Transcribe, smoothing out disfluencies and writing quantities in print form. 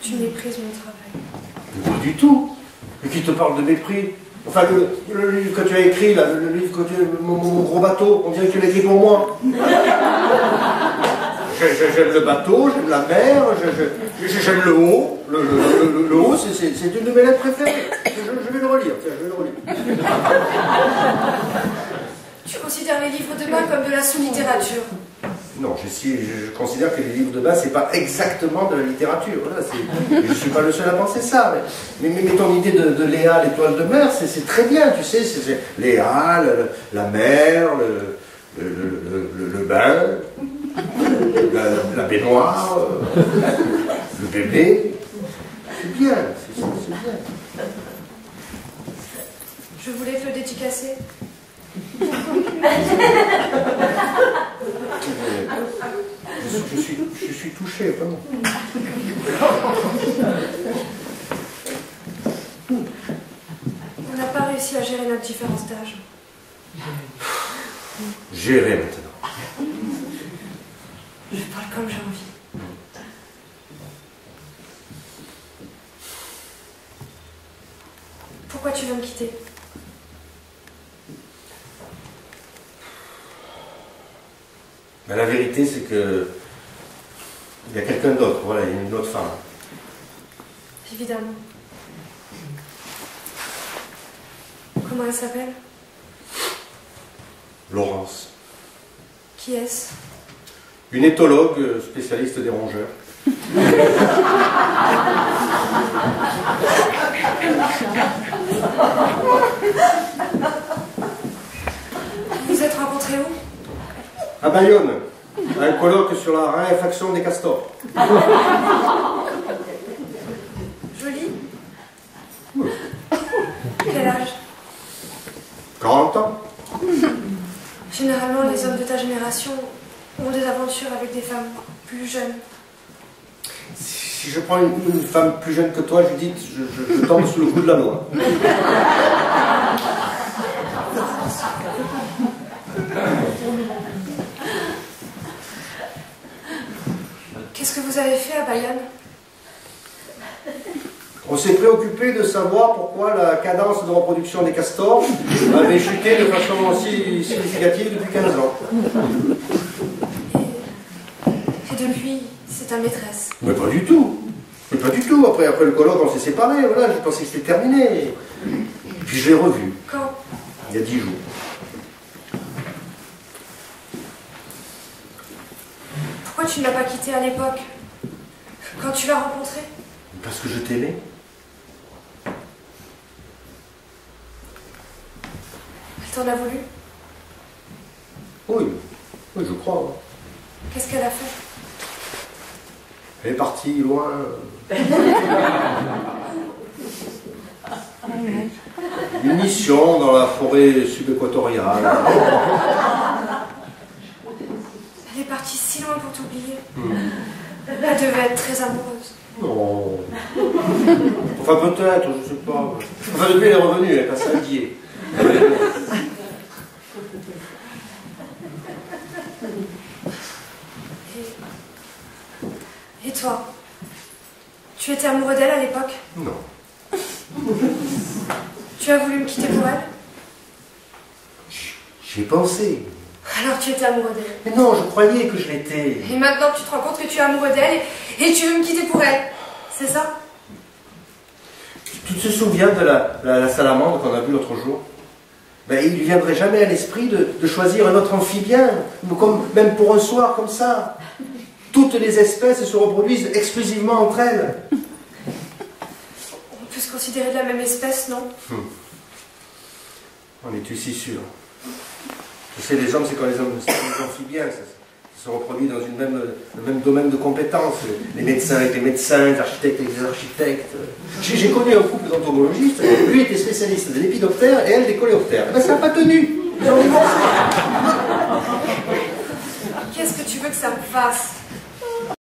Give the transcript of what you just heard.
Tu méprises mon travail. Pas du tout. Et qui te parle de mépris? Enfin, le livre que tu as écrit, là, le livre que tu mon gros bateau, on dirait que tu l'as écrit pour moi. J'aime le bateau, j'aime la mer, j'aime le haut. Le haut, c'est une de mes lettres préférées. Je vais le relire, tiens, je vais le relire. Tu considères les livres de bain comme de la sous-littérature? Non, je considère que les livres de bain, c'est pas exactement de la littérature. Voilà, je suis pas le seul à penser ça. Mais ton idée de Léa, l'étoile de mer, c'est très bien, tu sais. C'est Léa, la mer, le bain, la baignoire, le bébé. C'est bien, c'est bien. Je voulais te le dédicacer. Je suis touché, vraiment. On n'a pas réussi à gérer notre différence d'âge. Gérer maintenant. Je parle comme j'ai envie. Pourquoi tu veux me quitter? Mais la vérité, c'est que il y a quelqu'un d'autre, voilà, il y a une autre femme. Évidemment. Comment elle s'appelle? Laurence. Qui est-ce? Une éthologue spécialiste des rongeurs. Vous êtes rencontrés où? À Bayonne, à un colloque sur la raréfaction des castors. Joli? Oui. Quel âge? 40 ans. Généralement, les hommes de ta génération ont des aventures avec des femmes plus jeunes. Si je prends une femme plus jeune que toi, Judith, je tombe sous le coup de la loi. Qu'est-ce que vous avez fait à Bayonne? On s'est préoccupé de savoir pourquoi la cadence de reproduction des castors avait chuté de façon aussi significative depuis 15 ans. Et depuis, c'est ta maîtresse? Mais pas du tout. Mais pas du tout. Après le colloque, on s'est séparés. Voilà, je pensais que c'était terminé. Puis je l'ai revue. Quand? Il y a 10 jours. Pourquoi tu ne l'as pas quitté à l'époque? Quand tu l'as rencontrée? Parce que je t'aimais. Elle t'en a voulu? Oui, oui, je crois. Qu'est-ce qu'elle a fait? Elle est partie loin. Une mission dans la forêt sub-équatoriale. Elle est partie si loin pour t'oublier. Elle devait être très amoureuse. Non. Enfin, peut-être, je sais pas. Enfin, depuis, elle est revenue, elle est passée à Dié. Et toi? Tu étais amoureux d'elle à l'époque? Non. Tu as voulu me quitter pour elle? J'y ai pensé. Alors tu étais amoureux d'elle. Mais non, je croyais que je l'étais. Et maintenant tu te rends compte que tu es amoureux d'elle et tu veux me quitter pour elle. C'est ça? Tu te souviens de la salamandre qu'on a vue l'autre jour? Ben, il ne lui viendrait jamais à l'esprit de choisir un autre amphibien, même pour un soir comme ça. Toutes les espèces se reproduisent exclusivement entre elles. On peut se considérer de la même espèce, non? En es-tu si sûr? Tu sais, les hommes, c'est quand les amphibiens, ça se reproduit dans le même domaine de compétences. Les médecins avec les médecins, les architectes avec les architectes. J'ai connu un couple d'entomologistes, lui était spécialiste de l'épidoptère et elle des coléoptères. Eh ben, ça n'a pas tenu. Qu'est-ce que tu veux que ça me fasse?